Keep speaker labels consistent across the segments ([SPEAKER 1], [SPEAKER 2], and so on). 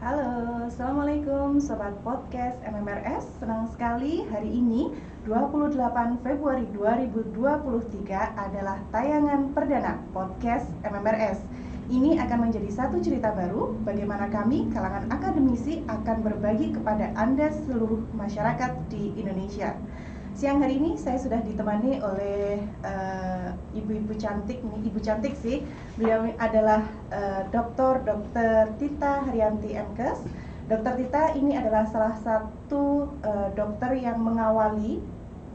[SPEAKER 1] Halo, Assalamualaikum Sobat Podcast MMRS. Senang sekali hari ini 28 Februari 2023 adalah tayangan perdana Podcast MMRS. Ini akan menjadi satu cerita baru bagaimana kami, kalangan akademisi, akan berbagi kepada Anda seluruh masyarakat di Indonesia. Siang hari ini saya sudah ditemani oleh ibu-ibu cantik, nih ibu cantik sih. Beliau adalah Dr. Tita Haryanti MKes. Dr. Tita ini adalah salah satu dokter yang mengawali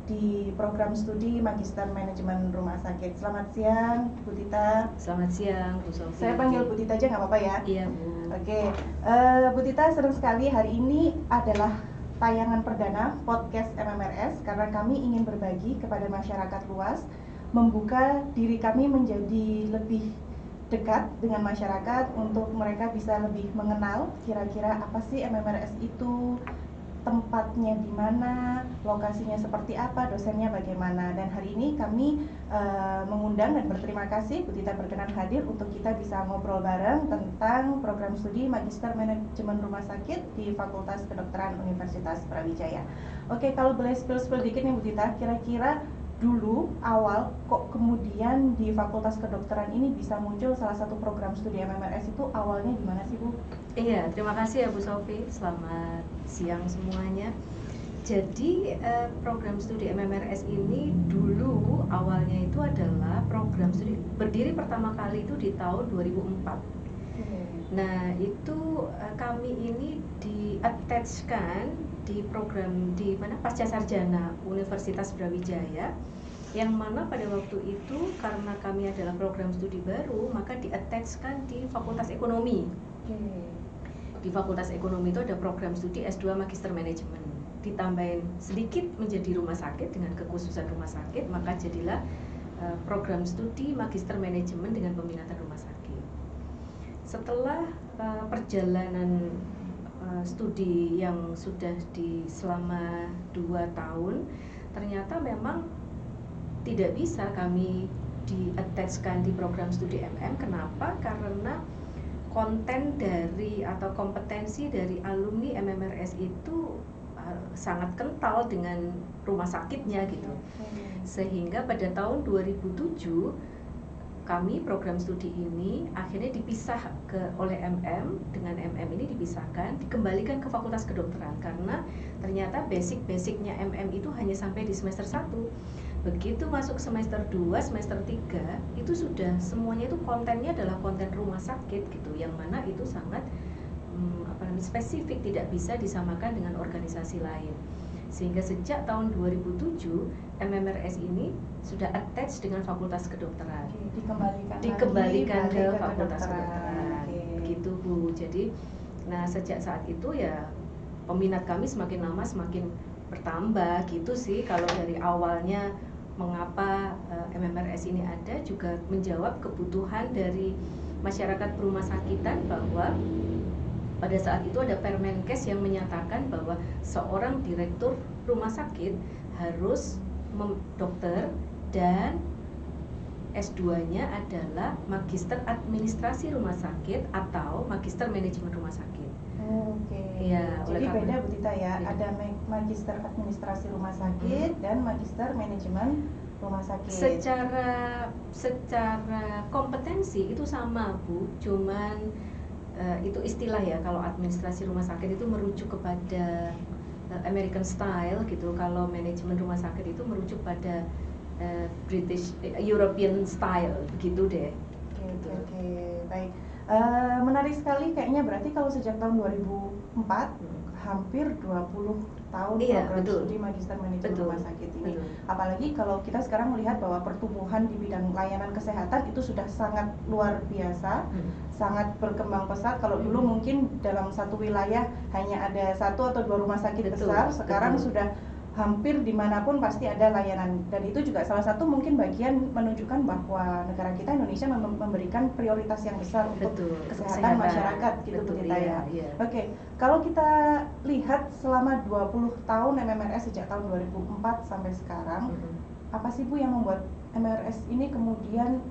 [SPEAKER 1] di program studi Magister Manajemen Rumah Sakit. Selamat siang, Bu Tita.
[SPEAKER 2] Selamat siang, Bu Sofi.
[SPEAKER 1] Saya panggil Bu Tita aja nggak apa-apa ya?
[SPEAKER 2] Iya, Bu.
[SPEAKER 1] Oke, Bu Tita, senang sekali hari ini adalah tayangan perdana podcast MMRS karena kami ingin berbagi kepada masyarakat luas, membuka diri kami menjadi lebih dekat dengan masyarakat untuk mereka bisa lebih mengenal kira-kira apa sih MMRS itu, tempatnya di mana, lokasinya seperti apa, dosennya bagaimana. Dan hari ini kami mengundang dan berterima kasih Bu Tita berkenan hadir untuk kita bisa ngobrol bareng tentang program studi Magister Manajemen Rumah Sakit di Fakultas Kedokteran Universitas Brawijaya. Oke, kalau boleh spill dikit nih Bu Tita, kira-kira dulu awal kok kemudian di Fakultas Kedokteran ini bisa muncul salah satu program studi MMRS itu awalnya gimana sih Bu?
[SPEAKER 2] Iya, terima kasih ya Bu Sofi. Selamat siang semuanya. Jadi program studi MMRS ini dulu awalnya itu adalah program studi berdiri pertama kali itu di tahun 2004. Nah itu kami ini di-attach-kan di program di mana Pasca Sarjana Universitas Brawijaya, yang mana pada waktu itu karena kami adalah program studi baru maka di-attach-kan di Fakultas Ekonomi. Di Fakultas Ekonomi itu ada program studi S2 Magister Manajemen, ditambahin sedikit menjadi rumah sakit dengan kekhususan rumah sakit, maka jadilah program studi Magister Manajemen dengan peminatan rumah sakit. Setelah perjalanan studi yang sudah selama 2 tahun, ternyata memang tidak bisa kami di-attach-kan di program studi MM. Kenapa? Karena konten dari atau kompetensi dari alumni MMRS itu sangat kental dengan rumah sakitnya gitu. Sehingga pada tahun 2007 kami program studi ini akhirnya dipisah oleh MM, dengan MM ini dipisahkan, dikembalikan ke Fakultas Kedokteran karena ternyata basic-basicnya MM itu hanya sampai di semester 1. Begitu masuk semester 2, semester 3 itu sudah semuanya itu kontennya adalah konten rumah sakit gitu, yang mana itu sangat spesifik, tidak bisa disamakan dengan organisasi lain. Sehingga sejak tahun 2007 MMRS ini sudah attach dengan Fakultas Kedokteran. Dikembalikan ke Fakultas Kedokteran. Gitu Bu. Jadi sejak saat itu ya peminat kami semakin lama semakin bertambah gitu sih. Kalau dari awalnya mengapa MMRS ini ada juga menjawab kebutuhan dari masyarakat rumah sakitan, bahwa pada saat itu ada Permenkes yang menyatakan bahwa seorang direktur rumah sakit harus dokter dan S2-nya adalah Magister Administrasi Rumah Sakit atau Magister Manajemen Rumah Sakit.
[SPEAKER 1] Oke.
[SPEAKER 2] Ya,
[SPEAKER 1] jadi beda Bu Tita ya,
[SPEAKER 2] beda.
[SPEAKER 1] ada Magister Administrasi Rumah Sakit dan Magister Manajemen Rumah Sakit.
[SPEAKER 2] Secara kompetensi itu sama Bu, cuman itu istilah ya. Kalau administrasi rumah sakit itu merujuk kepada American style gitu, kalau manajemen rumah sakit itu merujuk pada European style begitu deh.
[SPEAKER 1] Oke, baik. Menarik sekali kayaknya, berarti kalau sejak tahun 2004 hampir 20 tahun program studi Magister Manajemen Rumah Sakit ini. Apalagi kalau kita sekarang melihat bahwa pertumbuhan di bidang layanan kesehatan itu sudah sangat luar biasa, sangat berkembang pesat. Kalau dulu mungkin dalam satu wilayah hanya ada 1 atau 2 rumah sakit besar, sekarang sudah hampir dimanapun pasti ada layanan. Dan itu juga salah satu mungkin bagian menunjukkan bahwa negara kita Indonesia memberikan prioritas yang besar untuk kesehatan masyarakat gitu Bu Tita ya. Oke, kalau kita lihat selama 20 tahun MMRS sejak tahun 2004 sampai sekarang, apa sih Bu yang membuat MMRS ini kemudian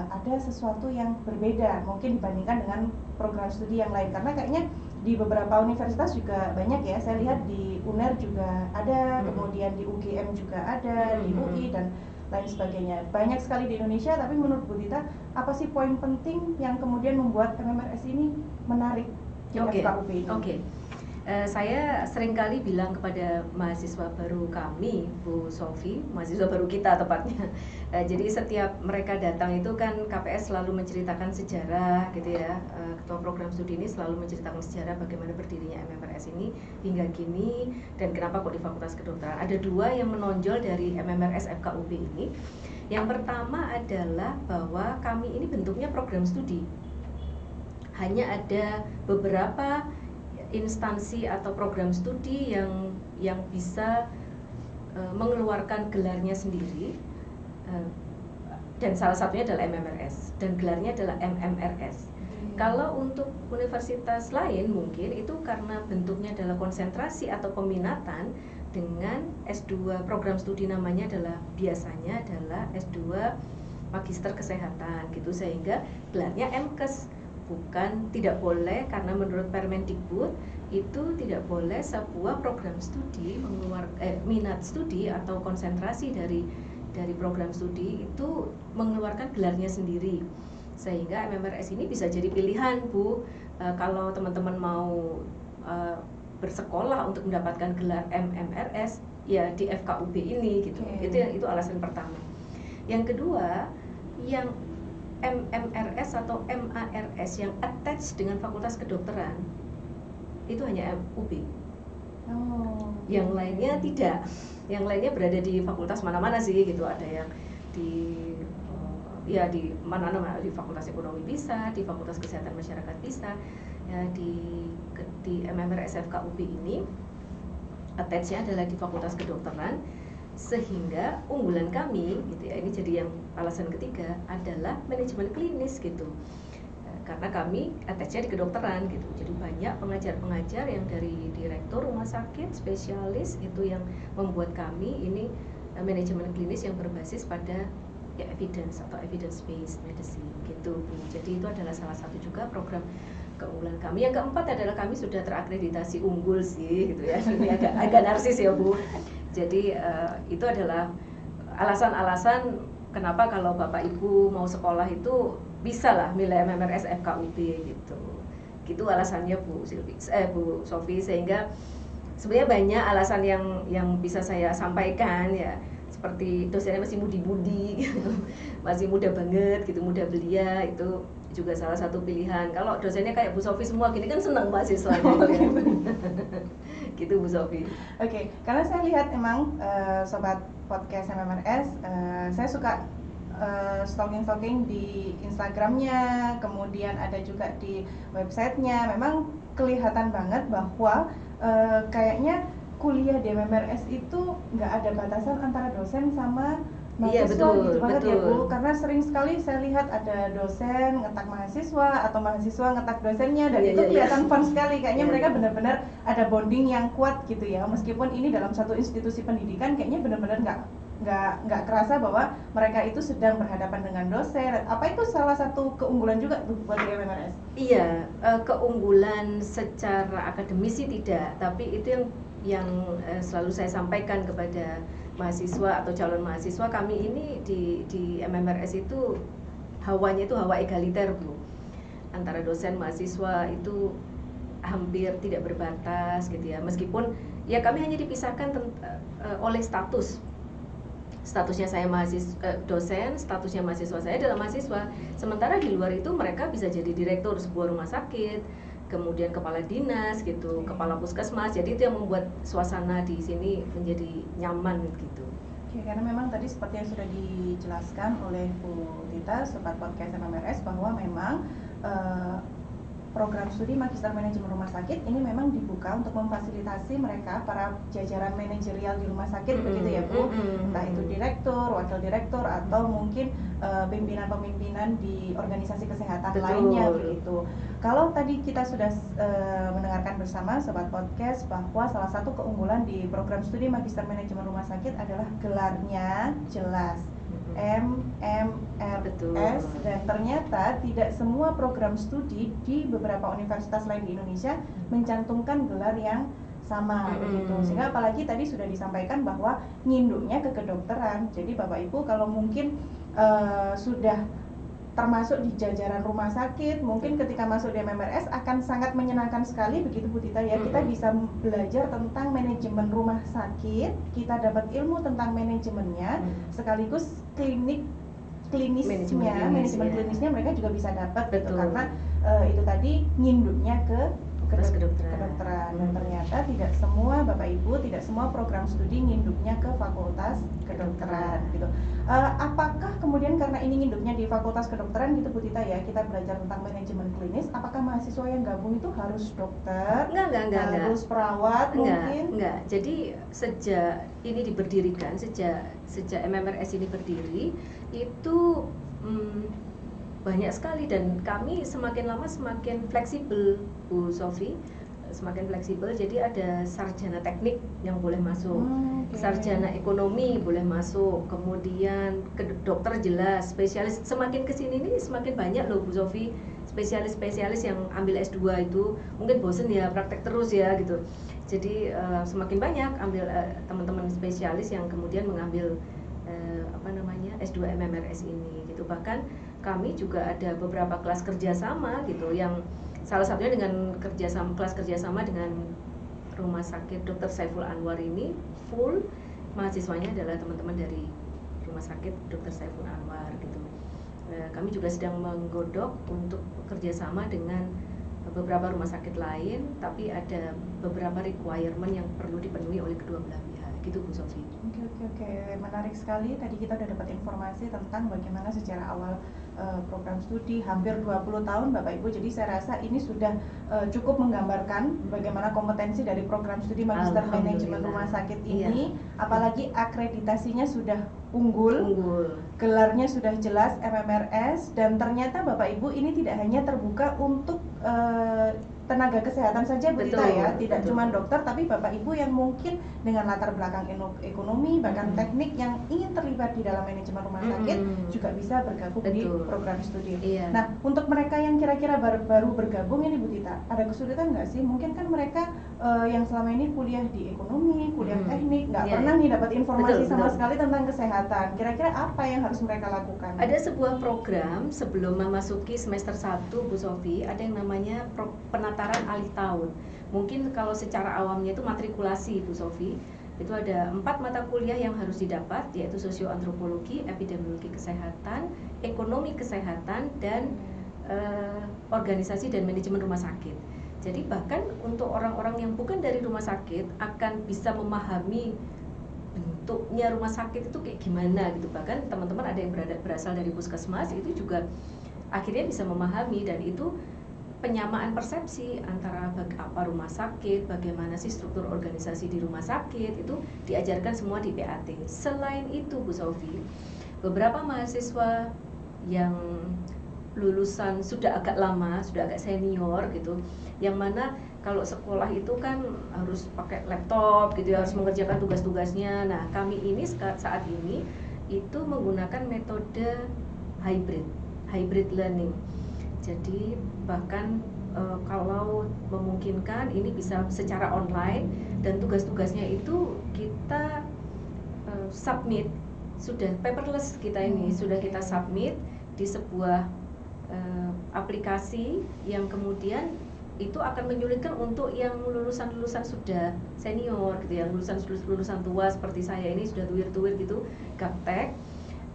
[SPEAKER 1] ada sesuatu yang berbeda mungkin dibandingkan dengan program studi yang lain? Karena kayaknya di beberapa universitas juga banyak ya. Saya lihat di UNER juga ada, kemudian di UGM juga ada, di UI dan lain sebagainya. Banyak sekali di Indonesia, tapi menurut Bu Tita, apa sih poin penting yang kemudian membuat MMRS ini menarik di FKUP ini?
[SPEAKER 2] Oke. Saya seringkali bilang kepada mahasiswa baru kami, Bu Sofi, mahasiswa baru kita tepatnya. Jadi setiap mereka datang itu kan KPS selalu menceritakan sejarah gitu ya. Ketua program studi ini selalu menceritakan sejarah bagaimana berdirinya MMRS ini hingga kini dan kenapa kok di Fakultas Kedokteran. Ada dua yang menonjol dari MMRS FKUP ini. Yang pertama adalah bahwa kami ini bentuknya program studi. Hanya ada beberapa instansi atau program studi yang bisa mengeluarkan gelarnya sendiri, dan salah satunya adalah MMRS dan gelarnya adalah MMRS. Kalau untuk universitas lain mungkin itu karena bentuknya adalah konsentrasi atau peminatan dengan S2 program studi, namanya adalah biasanya adalah S2 Magister Kesehatan gitu, sehingga gelarnya MKes. Bukan, tidak boleh, karena menurut Permendikbud itu tidak boleh sebuah program studi minat studi atau konsentrasi dari program studi itu mengeluarkan gelarnya sendiri. Sehingga MMRS ini bisa jadi pilihan, Bu, kalau teman-teman mau bersekolah untuk mendapatkan gelar MMRS ya di FKUB ini gitu. Itu alasan pertama. Yang kedua, yang MMRS atau MARS yang attach dengan Fakultas Kedokteran itu hanya UB. Yang lainnya tidak. Yang lainnya berada di fakultas mana-mana sih gitu. Ada yang di di mana-mana, di Fakultas Ekonomi bisa, di Fakultas Kesehatan Masyarakat bisa. Ya, di MMRS FKUB ini attach-nya adalah di Fakultas Kedokteran. Sehingga unggulan kami gitu ya, ini jadi yang alasan ketiga adalah manajemen klinis gitu, karena kami attach-nya di kedokteran gitu. Jadi banyak pengajar-pengajar yang dari direktur rumah sakit spesialis itu yang membuat kami ini manajemen klinis yang berbasis pada ya evidence atau evidence based medicine gitu, Bu. Jadi itu adalah salah satu juga program keunggulan kami. Yang keempat adalah kami sudah terakreditasi unggul sih gitu ya. Ini agak narsis ya, Bu. Jadi itu adalah alasan-alasan kenapa kalau Bapak Ibu mau sekolah itu bisa lah milih MMRS FKUB gitu. Gitu alasannya Bu Sofi. Sehingga sebenarnya banyak alasan yang bisa saya sampaikan ya. Seperti dosennya masih mudi-mudi gitu. Masih muda banget gitu, muda belia, itu juga salah satu pilihan. Kalau dosennya kayak Bu Sofi semua gini kan senang mahasiswanya. Gitu Bu Sofi.
[SPEAKER 1] Oke, karena saya lihat emang sobat podcast MMRS, saya suka stalking di Instagramnya, kemudian ada juga di websitenya. Memang kelihatan banget bahwa kayaknya kuliah di MMRS itu nggak ada batasan antara dosen sama mahasiswa.
[SPEAKER 2] Iya, betul,
[SPEAKER 1] gitu banget
[SPEAKER 2] betul.
[SPEAKER 1] Ya Bu, karena sering sekali saya lihat ada dosen ngetak mahasiswa atau mahasiswa ngetak dosennya, dan itu kelihatan fun sekali. Kayaknya mereka benar-benar ada bonding yang kuat gitu ya, meskipun ini dalam satu institusi pendidikan, kayaknya benar-benar nggak kerasa bahwa mereka itu sedang berhadapan dengan dosen. Apa itu salah satu keunggulan juga tuh buat MMRS?
[SPEAKER 2] Iya, keunggulan secara akademis sih tidak, tapi itu yang selalu saya sampaikan kepada mahasiswa atau calon mahasiswa kami ini di MMRS itu hawanya itu hawa egaliter, Bu. Antara dosen mahasiswa itu hampir tidak berbatas gitu ya. Meskipun ya kami hanya dipisahkan oleh statusnya saya dosen, statusnya mahasiswa saya adalah mahasiswa. Sementara di luar itu mereka bisa jadi direktur sebuah rumah sakit, kemudian kepala dinas gitu, kepala puskesmas. Jadi itu yang membuat suasana di sini menjadi nyaman gitu.
[SPEAKER 1] Oke, karena memang tadi seperti yang sudah dijelaskan oleh Bu Tita, sobat podcast MMRS, bahwa memang program studi Magister Manajemen Rumah Sakit ini memang dibuka untuk memfasilitasi mereka, para jajaran manajerial di rumah sakit, begitu ya Bu, entah itu direktur, wakil direktur, atau mungkin pimpinan-pimpinan di organisasi kesehatan lainnya begitu. Kalau tadi kita sudah mendengarkan bersama sobat podcast bahwa salah satu keunggulan di program studi Magister Manajemen Rumah Sakit adalah gelarnya jelas. MMRS, dan ternyata tidak semua program studi di beberapa universitas lain di Indonesia mencantumkan gelar yang sama begitu. Sehingga apalagi tadi sudah disampaikan bahwa nginduknya ke kedokteran. Jadi Bapak Ibu kalau mungkin sudah termasuk di jajaran rumah sakit, mungkin ketika masuk di MMRS akan sangat menyenangkan sekali begitu Bu Tita ya. Kita bisa belajar tentang manajemen rumah sakit, kita dapat ilmu tentang manajemennya, sekaligus klinisnya, manajemen klinisnya mereka juga bisa dapat gitu, karena itu tadi nginduknya ke kedokteran. Dan ternyata tidak semua Bapak Ibu, tidak semua program studi nginduknya ke fakultas kedokteran gitu. Apakah kemudian karena ini nginduknya di fakultas kedokteran gitu Bu Tita ya, kita belajar tentang manajemen klinis, apakah mahasiswa yang gabung itu harus dokter?
[SPEAKER 2] Enggak.
[SPEAKER 1] Harus perawat mungkin?
[SPEAKER 2] Enggak. Jadi sejak ini diberdirikan, sejak MMRS ini berdiri, itu banyak sekali, dan kami semakin lama semakin fleksibel Bu Sofi, semakin fleksibel. Jadi ada sarjana teknik yang boleh masuk, sarjana ekonomi boleh masuk, kemudian ke dokter jelas, spesialis. Semakin kesini nih semakin banyak loh Bu Sofi, spesialis yang ambil S2 itu mungkin bosen ya praktek terus ya gitu. Jadi semakin banyak ambil teman-teman spesialis yang kemudian mengambil S2 MMRS ini gitu. Bahkan kami juga ada beberapa kelas kerjasama gitu, yang salah satunya dengan kelas kerjasama dengan Rumah Sakit Dr. Saiful Anwar ini, full mahasiswanya adalah teman-teman dari Rumah Sakit Dr. Saiful Anwar gitu. Kami juga sedang menggodok untuk kerjasama dengan beberapa rumah sakit lain, tapi ada beberapa requirement yang perlu dipenuhi oleh kedua belah pihak gitu Bu Sofi.
[SPEAKER 1] Oke, menarik sekali. Tadi kita udah dapat informasi tentang bagaimana secara awal program studi hampir 20 tahun Bapak Ibu. Jadi saya rasa ini sudah cukup menggambarkan bagaimana kompetensi dari program studi Magister Manajemen Rumah Sakit ini. Apalagi akreditasinya sudah unggul, gelarnya sudah jelas MMRS, dan ternyata Bapak Ibu ini tidak hanya terbuka untuk tenaga kesehatan saja Bu Tita ya, tidak cuma dokter, tapi Bapak Ibu yang mungkin dengan latar belakang ekonomi bahkan teknik yang ingin terlibat di dalam manajemen rumah sakit juga bisa bergabung di program studi. Nah, untuk mereka yang kira-kira baru bergabung ini Bu Tita, ada kesulitan nggak sih? Mungkin kan mereka yang selama ini kuliah di ekonomi, kuliah teknik, nggak pernah nih dapat informasi sama sekali tentang kesehatan. Kira-kira apa yang harus mereka lakukan?
[SPEAKER 2] Ada sebuah program sebelum memasuki semester 1 Bu Sofi, ada yang namanya penataran alih tahun. Mungkin kalau secara awamnya itu matrikulasi Bu Sofi. Itu ada 4 mata kuliah yang harus didapat, yaitu sosioantropologi, epidemiologi kesehatan, ekonomi kesehatan, dan organisasi dan manajemen rumah sakit. Jadi bahkan untuk orang-orang yang bukan dari rumah sakit akan bisa memahami bentuknya rumah sakit itu kayak gimana gitu. Bahkan teman-teman ada yang berasal dari puskesmas itu juga akhirnya bisa memahami, dan itu penyamaan persepsi antara apa rumah sakit, bagaimana sih struktur organisasi di rumah sakit, itu diajarkan semua di PAT. Selain itu Bu Sofi, beberapa mahasiswa yang lulusan sudah agak lama, sudah agak senior gitu, yang mana kalau sekolah itu kan harus pakai laptop gitu ya, harus mengerjakan tugas-tugasnya. Nah, kami ini saat ini itu menggunakan metode hybrid learning. Jadi bahkan kalau memungkinkan ini bisa secara online, dan tugas-tugasnya itu kita submit, sudah paperless kita ini, sudah kita submit di sebuah aplikasi yang kemudian itu akan menyulitkan untuk yang lulusan sudah senior gitu ya, lulusan tua seperti saya ini sudah tuir gitu, gaptek.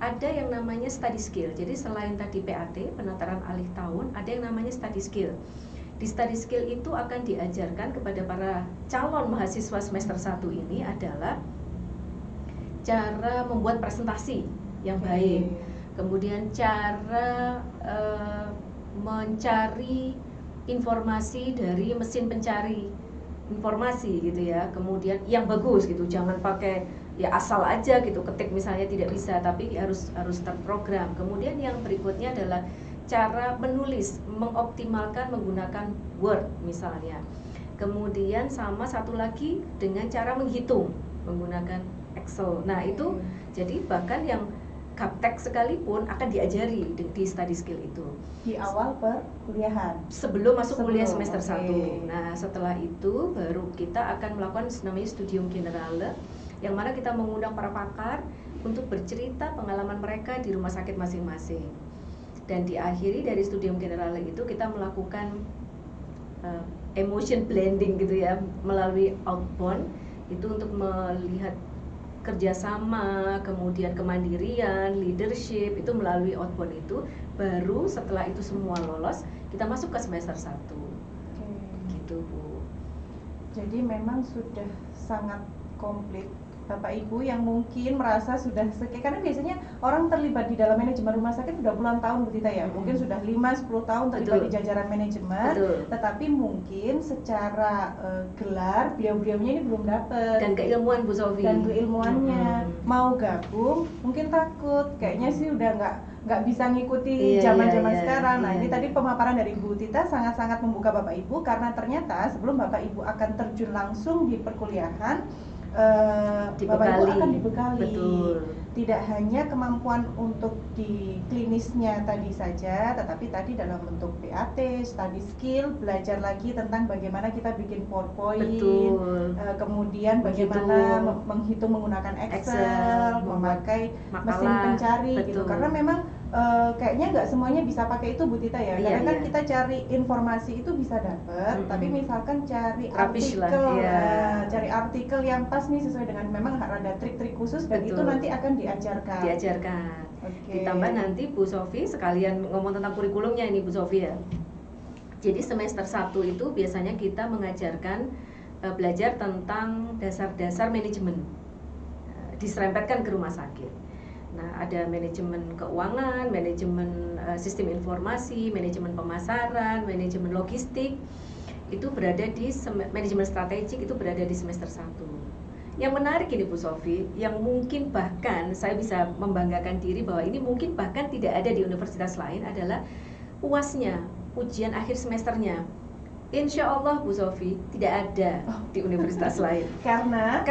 [SPEAKER 2] Ada yang namanya study skill. Jadi selain tadi PAT, penataran alih tahun, ada yang namanya study skill. Di study skill itu akan diajarkan kepada para calon mahasiswa semester 1 ini adalah cara membuat presentasi yang baik, kemudian cara mencari informasi dari mesin pencari informasi gitu ya, kemudian yang bagus gitu, jangan pakai ya asal aja gitu, ketik misalnya tidak bisa, tapi harus terprogram. Kemudian yang berikutnya adalah cara menulis, mengoptimalkan menggunakan Word misalnya. Kemudian sama satu lagi dengan cara menghitung menggunakan Excel. Nah itu jadi bahkan yang gaptek sekalipun akan diajari di study skill itu
[SPEAKER 1] di awal perkuliahan
[SPEAKER 2] sebelum masuk kuliah semester
[SPEAKER 1] okay.
[SPEAKER 2] 1. Nah, setelah itu baru kita akan melakukan namanya studium generale, yang mana kita mengundang para pakar untuk bercerita pengalaman mereka di rumah sakit masing-masing. Dan diakhiri dari studium generale itu kita melakukan emotion blending gitu ya, melalui outbound itu untuk melihat kerjasama, kemudian kemandirian, leadership, itu melalui outbound itu. Baru setelah itu semua lolos, kita masuk ke semester 1. Gitu Bu.
[SPEAKER 1] Jadi memang sudah sangat komplit. Bapak Ibu yang mungkin merasa sudah karena biasanya orang terlibat di dalam manajemen rumah sakit sudah puluhan tahun Bu Tita ya, mungkin sudah 5-10 tahun terlibat di jajaran manajemen. Tetapi mungkin secara gelar beliau-beliaunya ini belum dapat,
[SPEAKER 2] dan keilmuan Bu Sofi,
[SPEAKER 1] dan keilmuannya mau gabung mungkin takut, kayaknya sih udah nggak bisa ngikuti zaman-zaman sekarang. Nah, ini tadi pemaparan dari Bu Tita sangat-sangat membuka Bapak Ibu, karena ternyata sebelum Bapak Ibu akan terjun langsung di perkuliahan, Bapak Ibu akan dibekali.
[SPEAKER 2] Betul.
[SPEAKER 1] Tidak hanya kemampuan untuk di klinisnya tadi saja, tetapi tadi dalam bentuk PAT, study skill, belajar lagi tentang bagaimana kita bikin PowerPoint, kemudian bagaimana menghitung menggunakan Excel, memakai mesin pencari gitu. Karena memang kayaknya nggak semuanya bisa pakai itu Bu Tita ya, karena kan kita cari informasi itu bisa dapat, tapi misalkan cari artikel, cari artikel yang pas nih sesuai dengan, memang ada trik-trik khusus dan itu nanti akan diajarkan.
[SPEAKER 2] Ditambah nanti Bu Sofi sekalian ngomong tentang kurikulumnya ini Bu Sofi ya. Jadi semester 1 itu biasanya kita mengajarkan belajar tentang dasar-dasar manajemen, diserempetkan ke rumah sakit. Nah, ada manajemen keuangan, manajemen sistem informasi, manajemen pemasaran, manajemen logistik. Itu berada di manajemen strategik, itu berada di semester 1. Yang menarik ini Bu Sofi, yang mungkin bahkan saya bisa membanggakan diri bahwa ini mungkin bahkan tidak ada di universitas lain, adalah UAS-nya, ujian akhir semesternya. Insya Allah Bu Sofi tidak ada di universitas lain.
[SPEAKER 1] Karena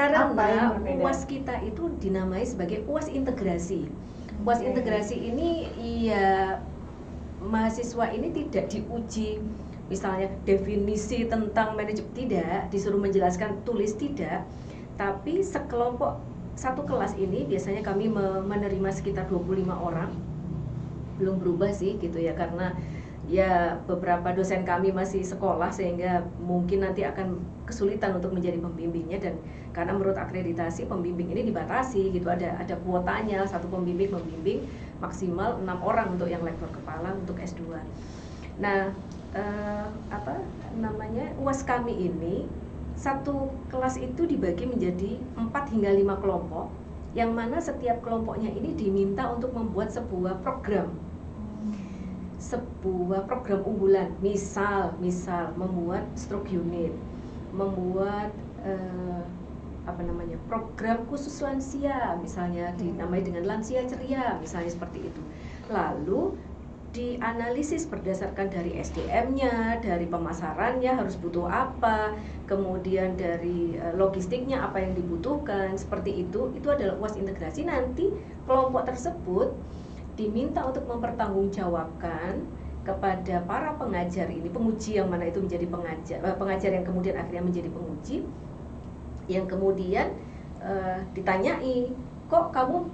[SPEAKER 2] UAS kita itu dinamai sebagai UAS integrasi. UAS integrasi ini ya mahasiswa ini tidak diuji misalnya definisi tentang manajemen, tidak disuruh menjelaskan tulis, tidak, tapi sekelompok satu kelas ini biasanya kami menerima sekitar 25 orang. Belum berubah sih gitu ya, karena ya beberapa dosen kami masih sekolah sehingga mungkin nanti akan kesulitan untuk menjadi pembimbingnya, dan karena menurut akreditasi pembimbing ini dibatasi gitu, ada kuotanya, satu pembimbing membimbing maksimal 6 orang untuk yang lektor kepala untuk S2. Nah, UAS kami ini satu kelas itu dibagi menjadi 4 hingga 5 kelompok, yang mana setiap kelompoknya ini diminta untuk membuat sebuah program unggulan. Misal membuat stroke unit, membuat program khusus lansia, misalnya dinamai dengan lansia ceria, misalnya seperti itu. Lalu dianalisis berdasarkan dari SDM-nya, dari pemasarannya harus butuh apa, kemudian dari logistiknya apa yang dibutuhkan, seperti itu adalah UAS integrasi. Nanti kelompok tersebut diminta untuk mempertanggungjawabkan kepada para pengajar ini, penguji yang mana itu menjadi pengajar yang kemudian akhirnya menjadi penguji, yang kemudian ditanyai, kok kamu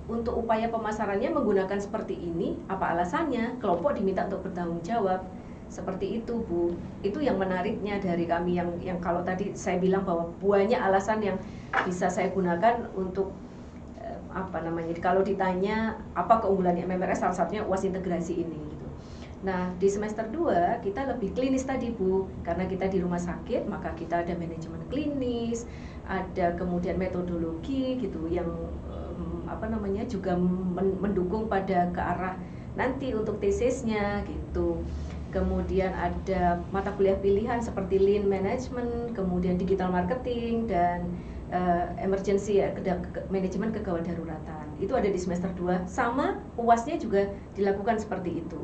[SPEAKER 2] untuk upaya pemasarannya menggunakan seperti ini, apa alasannya? Kelompok diminta untuk bertanggung jawab. Seperti itu Bu. Itu yang menariknya dari kami, yang kalau tadi saya bilang bahwa banyak alasan yang bisa saya gunakan untuk kalau ditanya apa keunggulan MMRS, salah satunya UAS integrasi ini gitu. Nah, di semester 2 kita lebih klinis tadi Bu, karena kita di rumah sakit, maka kita ada manajemen klinis, ada kemudian metodologi gitu yang juga mendukung pada ke arah nanti untuk tesisnya gitu. Kemudian ada mata kuliah pilihan seperti Lean Management, kemudian Digital Marketing, dan emergency ya, manajemen kegawat daruratan. Itu ada di semester 2, sama UASnya juga dilakukan seperti itu.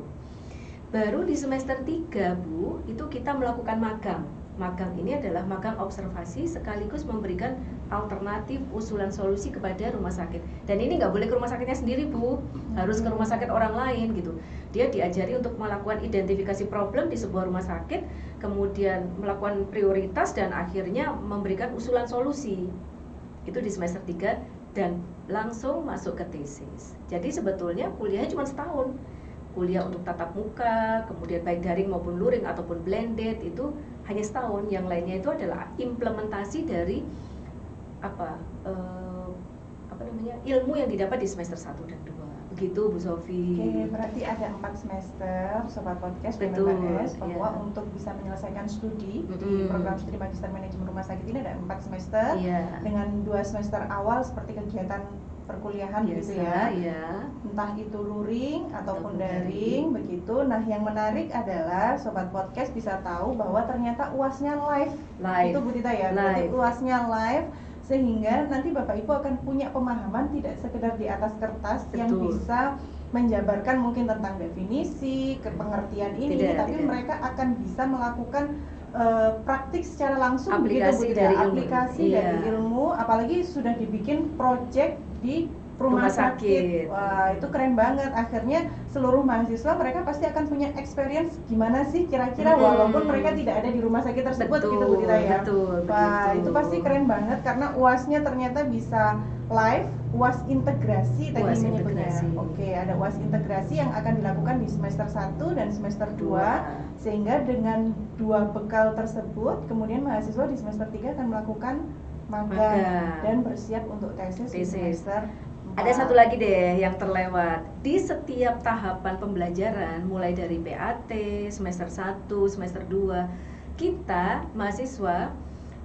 [SPEAKER 2] Baru di semester 3 Bu, itu kita melakukan magang. magang ini adalah magang observasi sekaligus memberikan alternatif usulan solusi kepada rumah sakit. Dan ini nggak boleh ke rumah sakitnya sendiri, Bu, harus ke rumah sakit orang lain gitu. Dia diajari untuk melakukan identifikasi problem di sebuah rumah sakit, kemudian melakukan prioritas dan akhirnya memberikan usulan solusi. Itu di semester 3 dan langsung masuk ke tesis. Jadi sebetulnya kuliahnya cuma setahun. Kuliah untuk tatap muka, kemudian baik daring maupun luring ataupun blended itu hanya setahun. Yang lainnya itu adalah implementasi dari ilmu yang didapat di semester 1 dan 2. Begitu Bu Sofi.
[SPEAKER 1] Oke, berarti ada 4 semester Sobat Podcast
[SPEAKER 2] Betul,
[SPEAKER 1] MMRS bahwa
[SPEAKER 2] iya.
[SPEAKER 1] untuk bisa menyelesaikan studi di
[SPEAKER 2] Mm-mm.
[SPEAKER 1] program studi Magister Manajemen Rumah Sakit ini ada 4 semester
[SPEAKER 2] Iya.
[SPEAKER 1] dengan 2 semester awal seperti kegiatan perkuliahan
[SPEAKER 2] Biasa,
[SPEAKER 1] gitu ya.
[SPEAKER 2] ya.
[SPEAKER 1] Entah itu luring ataupun
[SPEAKER 2] Ataupun
[SPEAKER 1] daring begitu. Nah, yang menarik adalah Sobat Podcast bisa tahu bahwa ternyata UASnya live.
[SPEAKER 2] Live.
[SPEAKER 1] Itu Bu Tita ya, berarti
[SPEAKER 2] Live.
[SPEAKER 1] UASnya live sehingga nanti Bapak Ibu akan punya pemahaman tidak sekedar di atas kertas yang
[SPEAKER 2] Betul.
[SPEAKER 1] bisa menjabarkan mungkin tentang definisi, pengertian ini, tapi
[SPEAKER 2] Tidak.
[SPEAKER 1] mereka akan bisa melakukan praktik secara langsung
[SPEAKER 2] Aplikasi
[SPEAKER 1] begitu Bu Tita,
[SPEAKER 2] dari ilmu.
[SPEAKER 1] aplikasi
[SPEAKER 2] Iya.
[SPEAKER 1] dari ilmu, apalagi sudah dibikin project di rumah
[SPEAKER 2] Rumah
[SPEAKER 1] sakit.
[SPEAKER 2] sakit.
[SPEAKER 1] Wah, itu keren banget. Akhirnya seluruh mahasiswa mereka pasti akan punya experience gimana sih kira-kira walaupun mereka tidak ada di rumah sakit tersebut gitu Bu Tita ya.
[SPEAKER 2] Betul,
[SPEAKER 1] Wah,
[SPEAKER 2] begitu.
[SPEAKER 1] itu pasti keren banget karena UASnya ternyata bisa live, UAS integrasi tadi
[SPEAKER 2] UAS
[SPEAKER 1] menyebutnya.
[SPEAKER 2] integrasi.
[SPEAKER 1] Oke, ada UAS integrasi yang akan dilakukan di semester 1 dan semester 2 sehingga dengan 2 bekal tersebut kemudian mahasiswa di semester 3 akan melakukan magang dan bersiap untuk tesis di semester 4.
[SPEAKER 2] Ada satu lagi deh yang terlewat. Di setiap tahapan pembelajaran mulai dari PAT, semester 1, semester 2, kita mahasiswa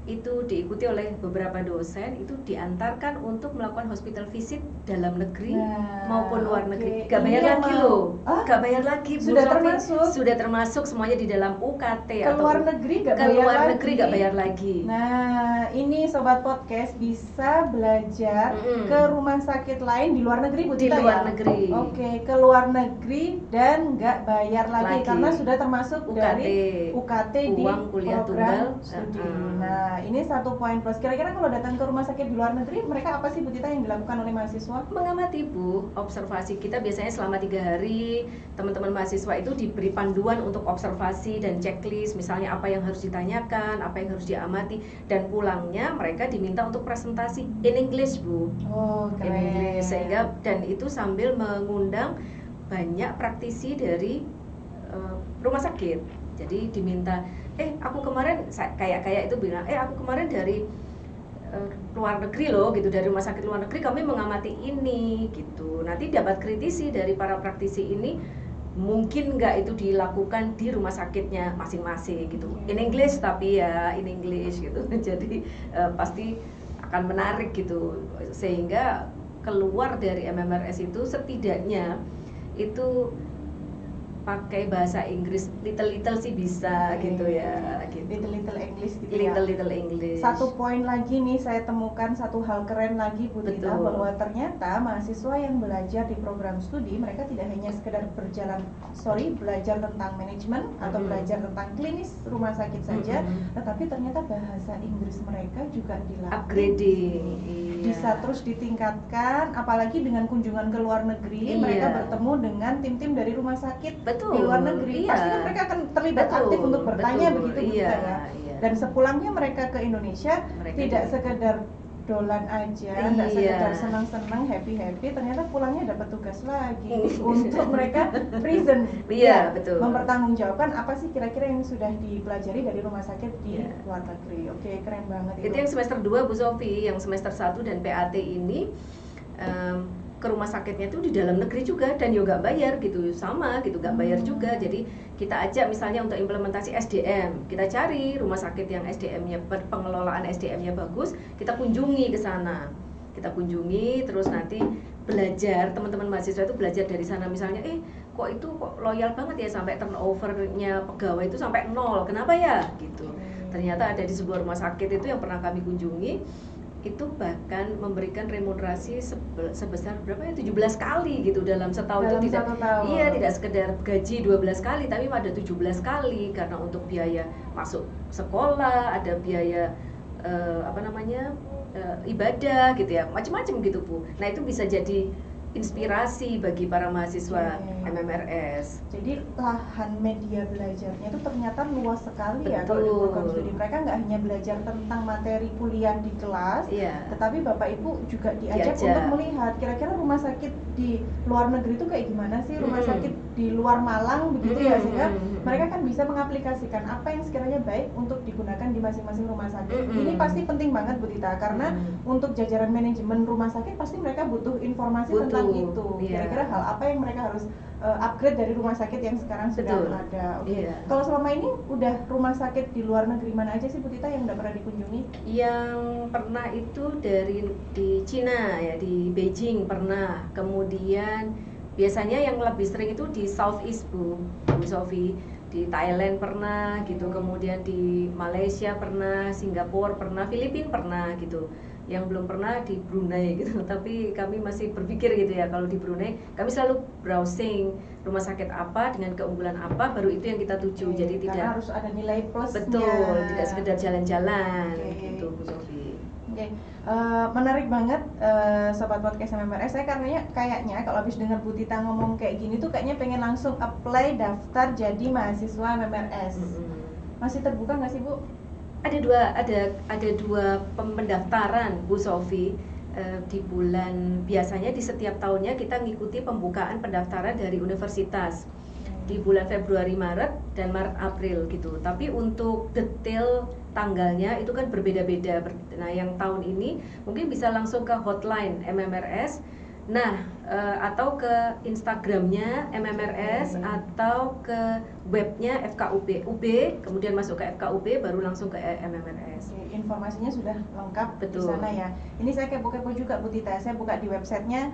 [SPEAKER 2] itu diikuti oleh beberapa dosen itu diantarkan untuk melakukan hospital visit dalam negeri maupun luar negeri. Gak bayar lagi loh. Gak bayar lagi.
[SPEAKER 1] Sudah termasuk.
[SPEAKER 2] Sudah termasuk semuanya di dalam UKT
[SPEAKER 1] ke luar negeri gak bayar
[SPEAKER 2] luar
[SPEAKER 1] lagi.
[SPEAKER 2] negeri gak bayar lagi.
[SPEAKER 1] Nah, ini Sobat Podcast bisa belajar ke rumah sakit lain di luar negeri Bu Tita,
[SPEAKER 2] di luar
[SPEAKER 1] ya?
[SPEAKER 2] negeri.
[SPEAKER 1] Oke, ke luar negeri dan nggak bayar lagi karena sudah termasuk
[SPEAKER 2] UKT.
[SPEAKER 1] dari UKT di
[SPEAKER 2] Uang kuliah
[SPEAKER 1] program
[SPEAKER 2] tunggal.
[SPEAKER 1] studi. Nah, ini satu poin plus. Kira-kira kalau datang ke rumah sakit di luar negeri, mereka apa sih Bu Tita yang dilakukan oleh mahasiswa?
[SPEAKER 2] Mengamati Bu, observasi kita biasanya selama 3 hari. Teman-teman mahasiswa itu diberi panduan untuk observasi dan checklist, misalnya apa yang harus ditanyakan, apa yang harus diamati, dan pulangnya mereka diminta untuk presentasi in English Bu.
[SPEAKER 1] Oh, keren.
[SPEAKER 2] In English, sehingga dan itu sambil mengundang banyak praktisi dari rumah sakit. Jadi diminta, aku kemarin kayak itu bilang, aku kemarin dari luar negeri loh gitu, dari rumah sakit luar negeri kami mengamati ini gitu. Nanti dapat kritisi dari para praktisi ini, mungkin nggak itu dilakukan di rumah sakitnya masing-masing gitu. In English tapi ya in English gitu. Jadi pasti akan menarik gitu, sehingga keluar dari MMRS itu setidaknya itu pakai bahasa Inggris little sih bisa gitu ya gitu.
[SPEAKER 1] Little English gitu
[SPEAKER 2] Little English.
[SPEAKER 1] Satu poin lagi nih saya temukan satu hal keren lagi Bu Tita, bahwa ternyata mahasiswa yang belajar di program studi mereka tidak hanya sekedar belajar tentang manajemen atau belajar tentang klinis rumah sakit saja, tetapi ternyata bahasa Inggris mereka juga dilatih,
[SPEAKER 2] upgrading,
[SPEAKER 1] bisa terus ditingkatkan, apalagi dengan kunjungan ke luar negeri mereka bertemu dengan tim-tim dari rumah sakit di luar negeri, pasti kan mereka akan terlibat aktif untuk bertanya begitu Bu Tita ya. Dan sepulangnya mereka ke Indonesia tidak sekedar dolan aja, tidak sekedar senang-senang, happy-happy, ternyata pulangnya dapat tugas lagi untuk mereka present, mempertanggungjawabkan apa sih kira-kira yang sudah dipelajari dari rumah sakit di luar negeri. Oke, keren banget itu.
[SPEAKER 2] Itu yang semester 2 Bu Sofi, yang semester 1 dan PAT ini ke rumah sakitnya itu di dalam negeri juga dan juga nggak bayar gitu, sama gitu, nggak bayar juga. Jadi kita ajak misalnya untuk implementasi SDM, kita cari rumah sakit yang SDM-nya, pengelolaan SDM-nya bagus, kita kunjungi ke sana, kita kunjungi terus nanti belajar, teman-teman mahasiswa itu belajar dari sana, misalnya kok loyal banget ya sampai turnover-nya pegawai itu sampai 0, kenapa ya gitu. Ternyata ada di sebuah rumah sakit itu yang pernah kami kunjungi, itu bahkan memberikan remunerasi sebesar berapa ya, 17 kali gitu dalam setahun.
[SPEAKER 1] Dalam
[SPEAKER 2] Itu tidak,
[SPEAKER 1] satu tahun.
[SPEAKER 2] iya, tidak sekedar gaji 12 kali, tapi ada 17 kali karena untuk biaya masuk sekolah, ada biaya ibadah gitu ya, macam-macam gitu Bu. Nah itu bisa jadi inspirasi bagi para mahasiswa MMRS.
[SPEAKER 1] Jadi lahan media belajarnya itu ternyata luas sekali ya kalau di
[SPEAKER 2] Betul.
[SPEAKER 1] program studi. Mereka nggak hanya belajar tentang materi kuliah di kelas,
[SPEAKER 2] Iya.
[SPEAKER 1] tetapi Bapak Ibu juga diajak untuk melihat kira-kira rumah sakit di luar negeri itu kayak gimana sih, rumah sakit di luar Malang begitu ya, sehingga mereka kan bisa mengaplikasikan apa yang sekiranya baik untuk digunakan di masing-masing rumah sakit. Ini pasti penting banget Bu Tita, karena untuk jajaran manajemen rumah sakit pasti mereka butuh informasi tentang itu. Kira-kira hal apa yang mereka harus upgrade dari rumah sakit yang sekarang sudah ada. Oke. Kalau selama ini udah rumah sakit di luar negeri mana aja sih Bu Tita yang udah pernah dikunjungi? Yang
[SPEAKER 2] pernah itu di Cina ya, di Beijing pernah. Kemudian biasanya yang lebih sering itu di Southeast Bu Sofi. Di Thailand pernah gitu, kemudian di Malaysia pernah, Singapura pernah, Filipina pernah gitu. Yang belum pernah di Brunei gitu, tapi kami masih berpikir gitu ya, kalau di Brunei kami selalu browsing rumah sakit apa dengan keunggulan apa, baru itu yang kita tuju. Jadi tidak
[SPEAKER 1] harus ada nilai plusnya.
[SPEAKER 2] Betul, tidak sekedar jalan-jalan gitu Bu Sofi.
[SPEAKER 1] Menarik banget Sobat Podcast MMRS. Saya kayaknya kalau habis dengar Bu Tita ngomong kayak gini tuh kayaknya pengen langsung apply daftar jadi mahasiswa MMRS. Masih terbuka nggak sih Bu?
[SPEAKER 2] Ada dua pendaftaran Bu Sofi. Di bulan, biasanya di setiap tahunnya kita ngikuti pembukaan pendaftaran dari universitas di bulan Februari, Maret, dan Maret, April gitu. Tapi untuk detail tanggalnya itu kan berbeda-beda. Nah yang tahun ini mungkin bisa langsung ke hotline MMRS, atau ke Instagramnya MMRS, atau ke webnya FKUB, kemudian masuk ke FKUB baru langsung ke MMRS.
[SPEAKER 1] Informasinya sudah lengkap.
[SPEAKER 2] Betul.
[SPEAKER 1] Di sana ya. Ini saya kepo-kepo juga Bu Tita. Saya buka di websitenya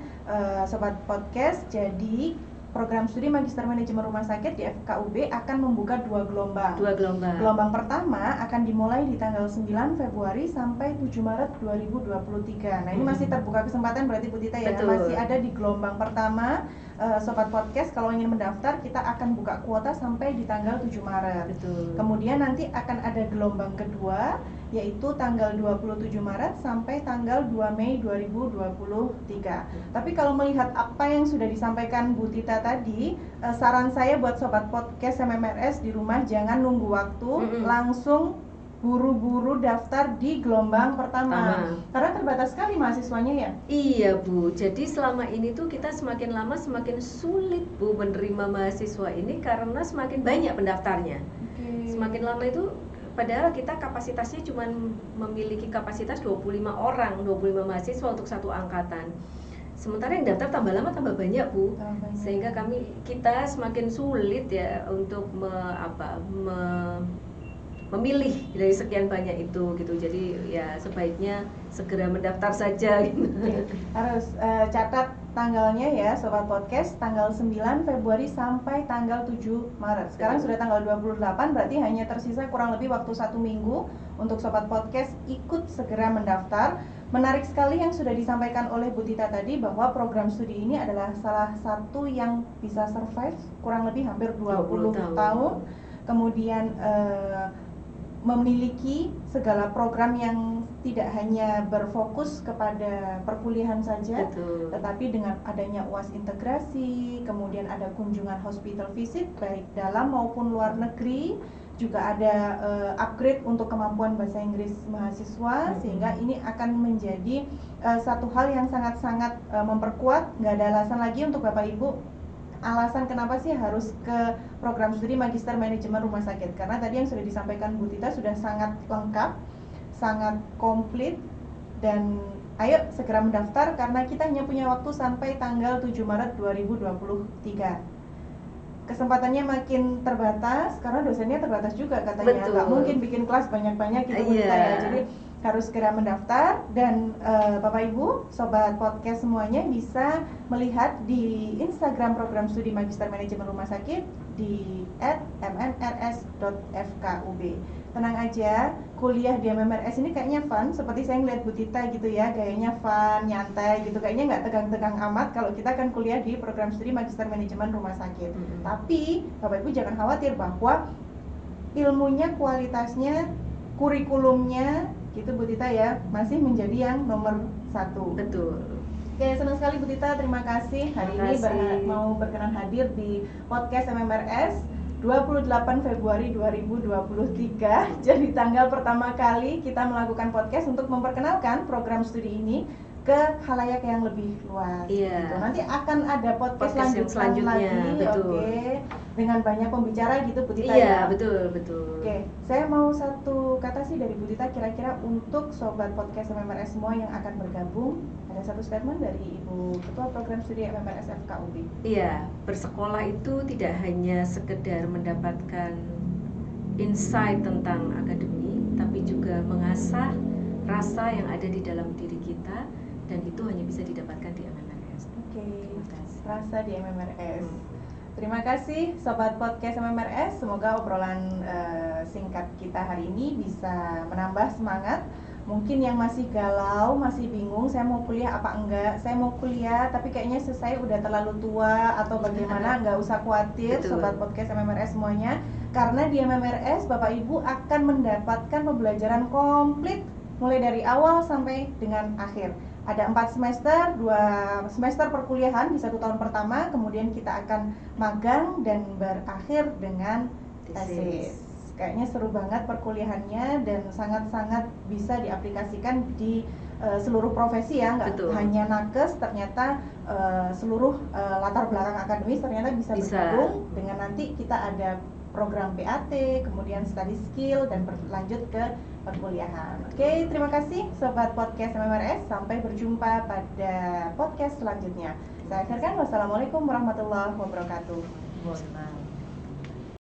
[SPEAKER 1] Sobat Podcast. Jadi program studi Magister Manajemen Rumah Sakit di FKUB akan membuka dua gelombang. Gelombang pertama akan dimulai di tanggal 9 Februari sampai 7 Maret 2023. Nah, ini masih terbuka kesempatan berarti Bu Tita ya.
[SPEAKER 2] Betul.
[SPEAKER 1] Masih ada di gelombang pertama. Sobat Podcast kalau ingin mendaftar, kita akan buka kuota sampai di tanggal 7 Maret.
[SPEAKER 2] Betul.
[SPEAKER 1] Kemudian nanti akan ada gelombang kedua, yaitu tanggal 27 Maret sampai tanggal 2 Mei 2023. Tapi kalau melihat apa yang sudah disampaikan Bu Tita tadi, saran saya buat Sobat Podcast MMRS di rumah jangan nunggu waktu, langsung buru-buru daftar di gelombang pertama. Karena terbatas sekali mahasiswanya ya.
[SPEAKER 2] Iya Bu, jadi selama ini tuh kita semakin lama semakin sulit Bu menerima mahasiswa ini karena semakin banyak pendaftarnya. Semakin lama itu, padahal kita kapasitasnya cuma memiliki kapasitas 25 orang, 25 mahasiswa untuk satu angkatan. Sementara yang daftar tambah lama tambah banyak Bu, sehingga kita semakin sulit ya untuk memilih dari sekian banyak itu gitu. Jadi ya sebaiknya segera mendaftar saja gitu.
[SPEAKER 1] Harus catat tanggalnya ya Sobat Podcast, tanggal 9 Februari sampai tanggal 7 Maret. Sekarang sudah tanggal 28, berarti hanya tersisa kurang lebih waktu 1 minggu untuk Sobat Podcast ikut segera mendaftar. Menarik sekali yang sudah disampaikan oleh Bu Tita tadi, bahwa program studi ini adalah salah satu yang bisa survive kurang lebih hampir 20 tahun. Kemudian memiliki segala program yang tidak hanya berfokus kepada perkuliahan saja.
[SPEAKER 2] Betul.
[SPEAKER 1] Tetapi dengan adanya UAS integrasi, kemudian ada kunjungan hospital visit baik dalam maupun luar negeri, juga ada upgrade untuk kemampuan bahasa Inggris mahasiswa, sehingga ini akan menjadi satu hal yang sangat-sangat memperkuat. Nggak ada alasan lagi untuk Bapak Ibu alasan kenapa sih harus ke program studi Magister Manajemen Rumah Sakit, karena tadi yang sudah disampaikan Bu Tita sudah sangat lengkap, sangat komplit, dan ayo segera mendaftar karena kita hanya punya waktu sampai tanggal 7 Maret 2023. Kesempatannya makin terbatas karena dosennya terbatas juga katanya. Nggak mungkin bikin kelas banyak-banyak gitu Bu Tita ya. Jadi harus segera mendaftar dan Bapak Ibu, Sobat Podcast semuanya bisa melihat di Instagram program studi Magister Manajemen Rumah Sakit di @mmrs.fkub. Tenang aja, kuliah di MMRS ini kayaknya fun, seperti saya ngeliat Bu Tita gitu ya, gayanya fun, nyantai gitu, kayaknya nggak tegang-tegang amat kalau kita kan kuliah di program studi Magister Manajemen Rumah Sakit. Tapi Bapak Ibu jangan khawatir bahwa ilmunya, kualitasnya, kurikulumnya gitu Bu Tita ya, masih menjadi yang nomor 1.
[SPEAKER 2] Betul.
[SPEAKER 1] Oke, senang sekali Bu Tita, terima kasih hari ini mau berkenan hadir di podcast MMRS 28 Februari 2023. Jadi tanggal pertama kali kita melakukan podcast untuk memperkenalkan program studi ini ke khalayak yang lebih luas.
[SPEAKER 2] Iya.
[SPEAKER 1] Gitu. Nanti akan ada podcast
[SPEAKER 2] selanjutnya
[SPEAKER 1] lagi,
[SPEAKER 2] betul.
[SPEAKER 1] Oke, dengan banyak pembicara gitu Bu Tita
[SPEAKER 2] iya,
[SPEAKER 1] ya.
[SPEAKER 2] betul.
[SPEAKER 1] Oke, saya mau satu kata sih dari Bu Tita kira-kira untuk sobat podcast MMRS semua yang akan bergabung. Ada satu statement dari Ibu Ketua Program Studi MMRS FKUB.
[SPEAKER 2] Iya, bersekolah itu tidak hanya sekedar mendapatkan insight tentang akademik, tapi juga mengasah rasa yang ada di dalam diri kita, dan itu hanya bisa didapatkan di MMRS.
[SPEAKER 1] Oke,
[SPEAKER 2] Terima kasih.
[SPEAKER 1] rasa di MMRS. Terima kasih Sobat Podcast MMRS. Semoga obrolan singkat kita hari ini bisa menambah semangat. Mungkin yang masih galau, masih bingung, saya mau kuliah apa enggak, saya mau kuliah tapi kayaknya saya udah terlalu tua atau bagaimana, nggak usah khawatir.
[SPEAKER 2] Betul.
[SPEAKER 1] Sobat Podcast MMRS semuanya, karena di MMRS Bapak Ibu akan mendapatkan pembelajaran komplit mulai dari awal sampai dengan akhir. Ada 4 semester, 2 semester perkuliahan di 1 tahun pertama, kemudian kita akan magang dan berakhir dengan tesis. Kayaknya seru banget perkuliahannya dan sangat-sangat bisa diaplikasikan di seluruh profesi ya, nggak hanya nakes, ternyata seluruh latar belakang akademis ternyata bisa bergabung dengan nanti kita ada program PAT, kemudian study skill dan berlanjut ke perkuliahan. Oke, terima kasih Sobat Podcast MMRS, sampai berjumpa pada podcast selanjutnya. Saya akhirkan, wassalamualaikum warahmatullahi wabarakatuh.